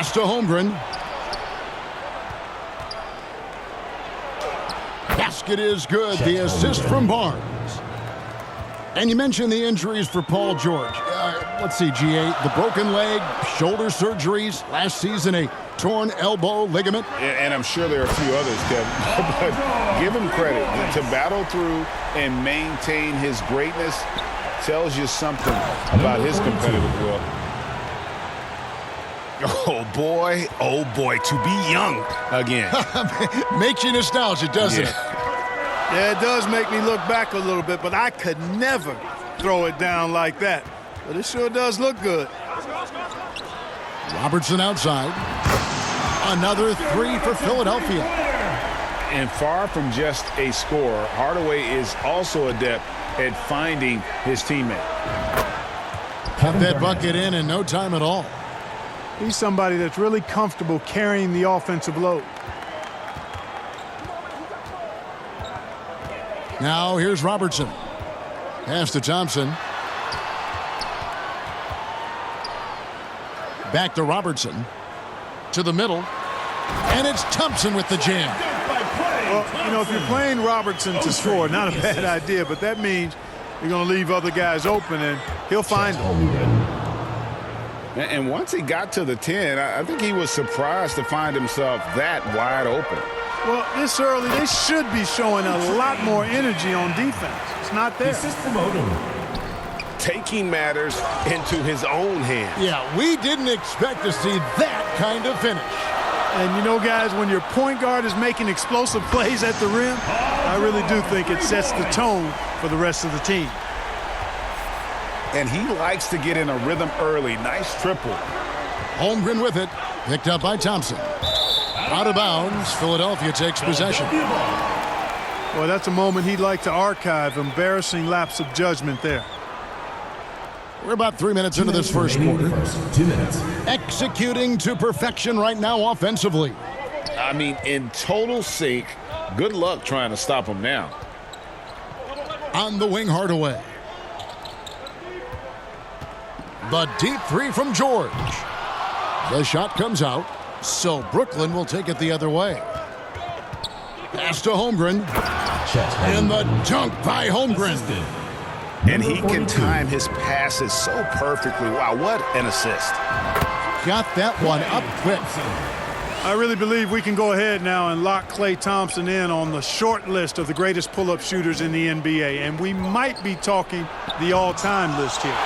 Pass to Holmgren. Basket is good. The assist from Barnes. And you mentioned the injuries for Paul George. Let's see, G8, the broken leg, shoulder surgeries, last season a torn elbow ligament. And I'm sure there are a few others, Kevin. But give him credit. To battle through and maintain his greatness tells you something about his competitive will. Oh, boy, to be young again. Makes you nostalgic, doesn't it? Yeah, it does make me look back a little bit, but I could never throw it down like that. But it sure does look good. Robertson outside. Another three for Philadelphia. And far from just a scorer, Hardaway is also adept at finding his teammate. Cut that bucket in no time at all. He's somebody that's really comfortable carrying the offensive load. Now here's Robertson. Pass to Thompson. Back to Robertson. To the middle. And it's Thompson with the jam. Well, you know, if you're playing Robertson to score, not a bad idea, but that means you're going to leave other guys open, and he'll find them. And once he got to the 10, I think he was surprised to find himself that wide open. Well, this early, they should be showing a lot more energy on defense. It's not there. Taking matters into his own hands. Yeah, we didn't expect to see that kind of finish. And, you know, guys, when your point guard is making explosive plays at the rim, I really do think it sets the tone for the rest of the team. And he likes to get in a rhythm early. Nice triple. Holmgren with it. Picked up by Thompson. Out of bounds. Philadelphia takes possession. Well, that's a moment he'd like to archive. Embarrassing lapse of judgment there. We're about 3 minutes into this first quarter. 2 minutes. Executing to perfection right now offensively. I mean, in total sync. Good luck trying to stop him now. On the wing, Hardaway. The deep three from George. The shot comes out, so Brooklyn will take it the other way. Pass to Holmgren. And the dunk by Holmgren. And he can time his passes so perfectly. Wow, what an assist. Got that one up quick. I really believe we can go ahead now and lock Klay Thompson in on the short list of the greatest pull-up shooters in the NBA. And we might be talking the all-time list here.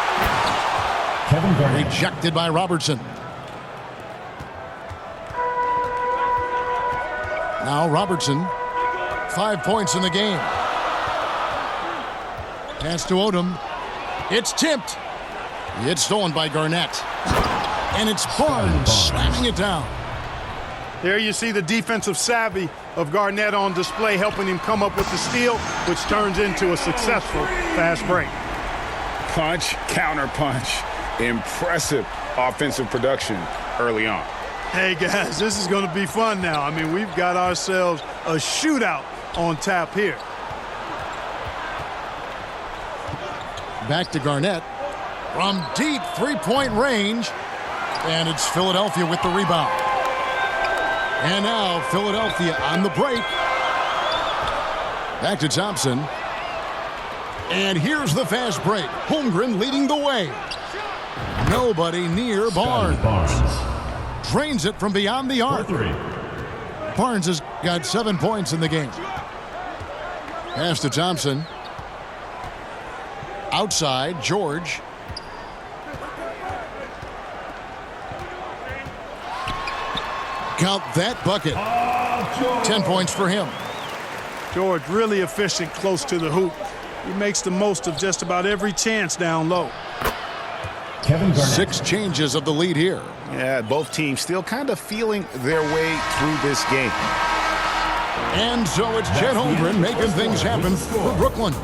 Kevin Garnett. Rejected by Robertson. Now Robertson. 5 points in the game. Pass to Odom. It's tipped. It's stolen by Garnett. And it's Barnes slamming it down. There you see the defensive savvy of Garnett on display, helping him come up with the steal, which turns into a successful fast break. Punch, counter punch. Impressive offensive production early on. Hey, guys, this is going to be fun now. I mean, we've got ourselves a shootout on tap here. Back to Garnett. From deep three-point range. And it's Philadelphia with the rebound. And now Philadelphia on the break. Back to Thompson. And here's the fast break. Holmgren leading the way. Nobody near Barnes. Drains it from beyond the arc. Barnes has got 7 points in the game. Pass to Thompson. Outside, George. Count that bucket. 10 points for him. George really efficient close to the hoop. He makes the most of just about every chance down low. Kevin Garnett. 6 changes of the lead here. Yeah, both teams still kind of feeling their way through this game. And so it's Chet Holmgren making things happen for Brooklyn.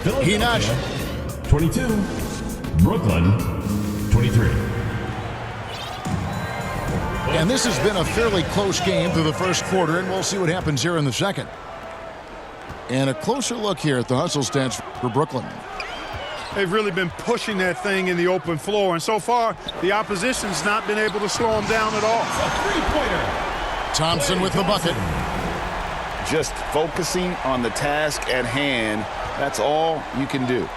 Hinash. 22. Brooklyn, 23. And this has been a fairly close game through the first quarter, and we'll see what happens here in the second. And a closer look here at the hustle stats for Brooklyn. They've really been pushing that thing in the open floor, and so far, the opposition's not been able to slow them down at all. Thompson with the bucket. Just focusing on the task at hand, that's all you can do.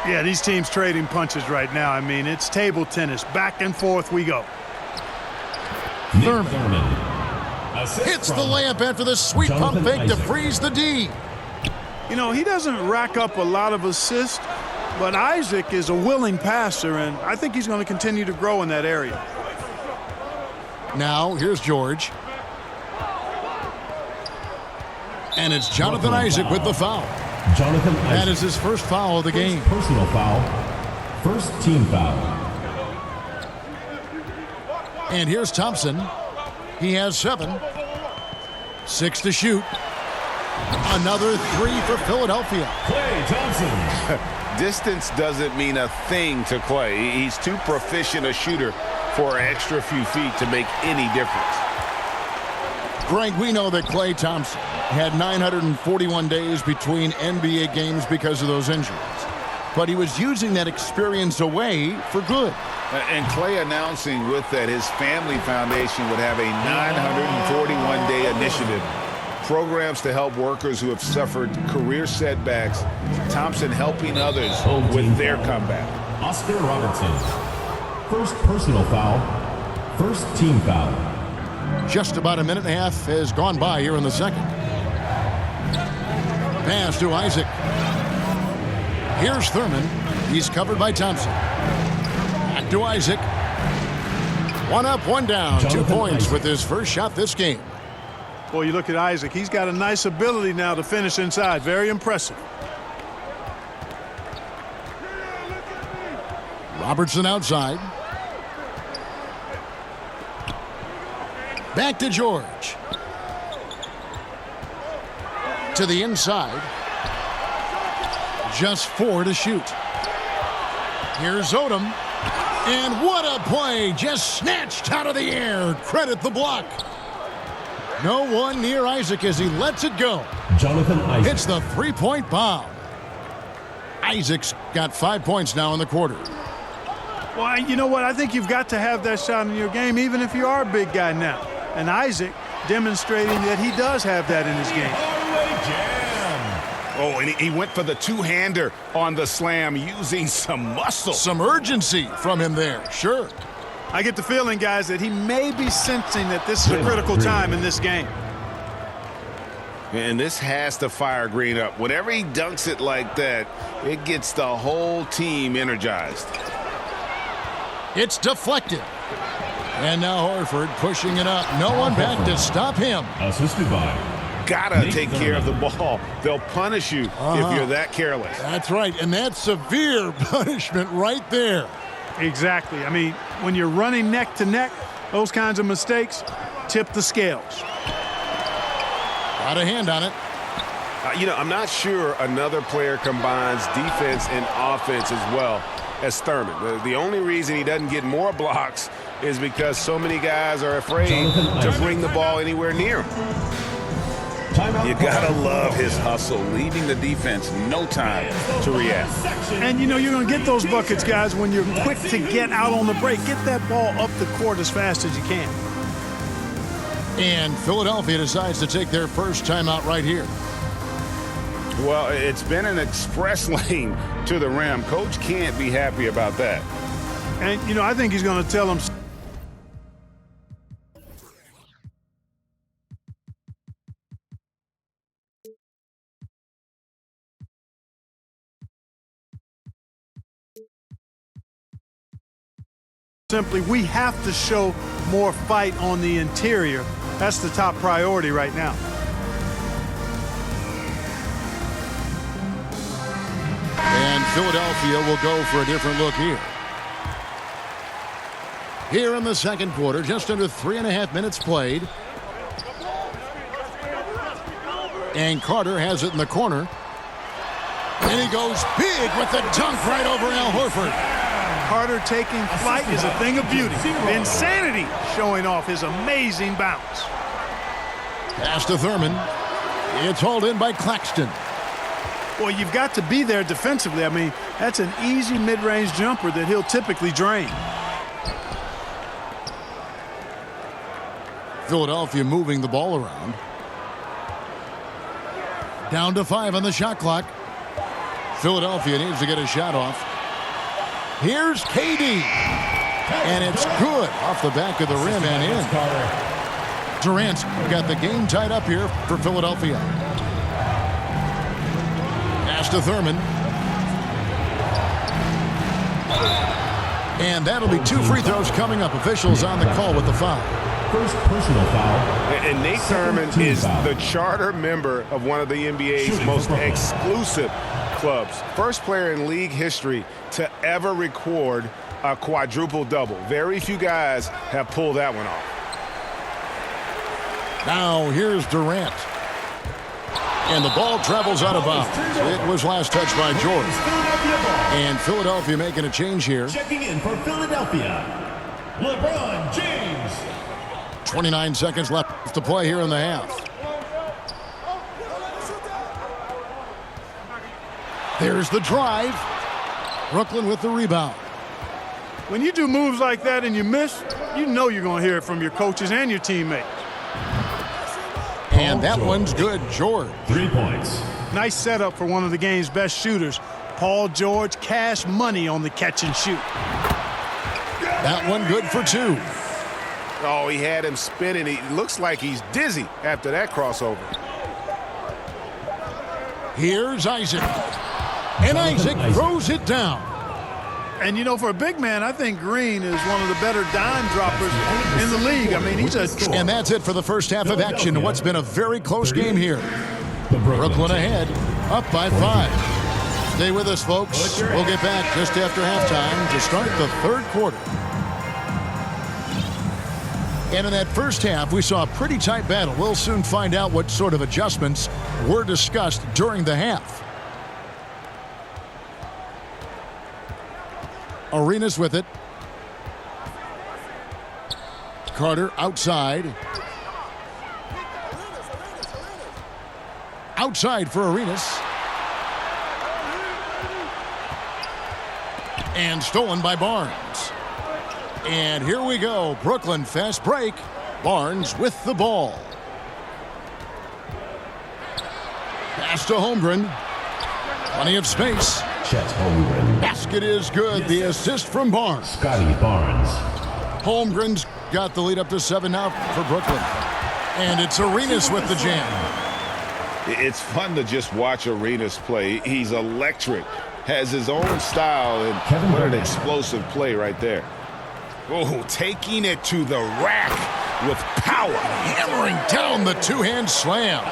Yeah, these teams trading punches right now. I mean, it's table tennis. Back and forth we go. Thurman hits the layup after the sweet pump fake to freeze the D. You know, he doesn't rack up a lot of assists, but Isaac is a willing passer, and I think he's going to continue to grow in that area. Now, here's George. And it's Jonathan Isaac with the foul. Jonathan Isaac. That is his first foul of the game. Personal foul. First team foul. And here's Thompson. He has 7. 6 to shoot. Another 3 for Philadelphia. Klay Thompson. Distance doesn't mean a thing to Klay. He's too proficient a shooter for an extra few feet to make any difference. Greg, we know that Klay Thompson had 941 days between NBA games because of those injuries. But he was using that experience away for good. And Klay announcing with that his family foundation would have a 941-day initiative. Programs to help workers who have suffered career setbacks. Thompson helping others with their comeback. Oscar Robertson. First personal foul. First team foul. Just about a minute and a half has gone by here in the second. Pass to Isaac. Here's Thurman. He's covered by Thompson. Back to Isaac. 1 up, 1 down. Jonathan 2 points Isaac. with his first shot this game. Boy, you look at Isaac. He's got a nice ability now to finish inside. Very impressive. Robertson outside. Back to George. To the inside. Just 4 to shoot. Here's Odom. And what a play. Just snatched out of the air. Credit the block. No one near Isaac as he lets it go. Jonathan Isaac. Hits the 3-point bomb. Isaac's got 5 points now in the quarter. Well, you know what? I think you've got to have that shot in your game, even if you are a big guy now. And Isaac demonstrating that he does have that in his game. Oh, and he went for the two-hander on the slam using some muscle. Some urgency from him there, sure. I get the feeling, guys, that he may be sensing that this is a critical time in this game. And this has to fire Green up. Whenever he dunks it like that, it gets the whole team energized. It's deflected. And now Horford pushing it up. No one back to stop him. Assisted by. Gotta take care of the ball. They'll punish you if you're that careless. That's right, and that's severe punishment right there. Exactly. I mean, when you're running neck to neck, those kinds of mistakes tip the scales. Got a hand on it. I'm not sure another player combines defense and offense as well as Thurman. The only reason he doesn't get more blocks is because so many guys are afraid to bring the ball anywhere near him. You gotta love his hustle, leaving the defense no time to react. And you're going to get those buckets, guys, when you're quick to get out on the break. Get that ball up the court as fast as you can. And Philadelphia decides to take their first timeout right here. Well, it's been an express lane to the rim. Coach can't be happy about that. And, I think he's going to tell them. Simply, we have to show more fight on the interior. That's the top priority right now. And Philadelphia will go for a different look here. Here in the second quarter, just under 3.5 minutes played. And Carter has it in the corner. And he goes big with the dunk right over Al Horford. Carter taking flight is a thing of beauty. Insanity showing off his amazing bounce. Pass to Thurman. It's hauled in by Claxton. Well, you've got to be there defensively. I mean, That's an easy mid-range jumper that he'll typically drain. Philadelphia moving the ball around. Down to 5 on the shot clock. Philadelphia needs to get a shot off. Here's KD. And it's good off the back of the rim and in. Durant's got the game tied up here for Philadelphia. Pass to Thurman. And that'll be 2 free throws coming up. Officials on the call with the foul. First personal foul. And Nate Thurman is the charter member of one of the NBA's most exclusive clubs. First player in league history to ever record a quadruple-double. Very few guys have pulled that one off. Now here's Durant. And the ball travels out of bounds. It was last touched by George. And Philadelphia making a change here. Checking in for Philadelphia, LeBron James. 29 seconds left to play here in the half. There's the drive. Brooklyn with the rebound. When you do moves like that and you miss, you know you're going to hear it from your coaches and your teammates. And that one's good. George. 3 points. Nice setup for one of the game's best shooters. Paul George, cash money on the catch and shoot. That one good for 2. Oh, he had him spinning. He looks like he's dizzy after that crossover. Here's Isaac. And Isaac throws it down. And, you know, for a big man, I think Green is one of the better dime droppers in the league. I mean, he's a... And that's it for the first half of action. What's been a very close game here. Brooklyn ahead, up by 5. Stay with us, folks. We'll get back just after halftime to start the third quarter. And in that first half, we saw a pretty tight battle. We'll soon find out what sort of adjustments were discussed during the half. Arenas with it. Carter outside. Outside for Arenas. And stolen by Barnes. And here we go. Brooklyn fast break. Barnes with the ball. Pass to Holmgren. Plenty of space. Chet Holmgren. Basket is good. The assist from Barnes. Scotty Barnes. Holmgren's got the lead up to 7 now for Brooklyn. And it's Arenas with the jam. It's fun to just watch Arenas play. He's electric. Has his own style. And what an explosive play right there. Oh, taking it to the rack with power. Hammering down the two-hand slam.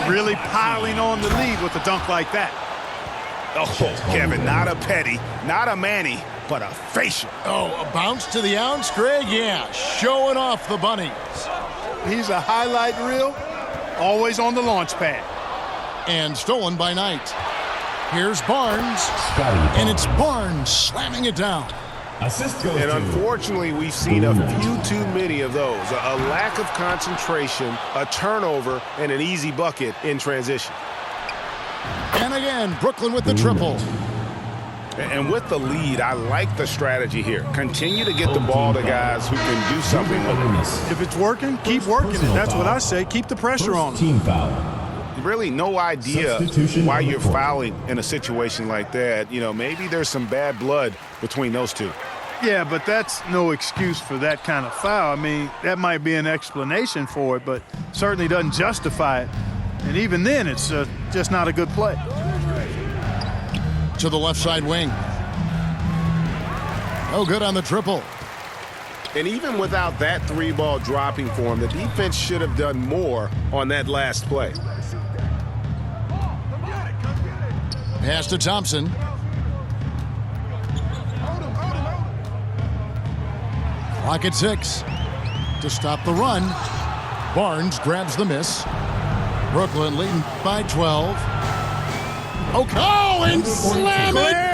Really piling on the lead with a dunk like that. Oh, Kevin, not a petty, not a Manny, but a facial. Oh, a bounce to the ounce, Greg? Yeah, showing off the bunnies. He's a highlight reel, always on the launch pad. And stolen by Knight. Here's Barnes. Scotty And it's Barnes slamming it down. Assist goes And to unfortunately, we've seen a few too many of those. A lack of concentration, a turnover, and an easy bucket in transition. And again, Brooklyn with the triple. And with the lead, I like the strategy here. Continue to get the ball to guys who can do something with it. If it's working, keep working it. That's what I say. Keep the pressure on them. Team foul. Really no idea Substitution why number you're 4. fouling in a situation like that. You know, maybe there's some bad blood between those two. Yeah, but that's no excuse for that kind of foul. I mean, that might be an explanation for it, but certainly doesn't justify it. And even then, it's just not a good play. To the left side wing. No good on the triple. And even without that 3-ball dropping for him, the defense should have done more on that last play. Pass to Thompson. Clock at 6. To stop the run. Barnes grabs the miss. Brooklyn leading by 12. Oh, and slam it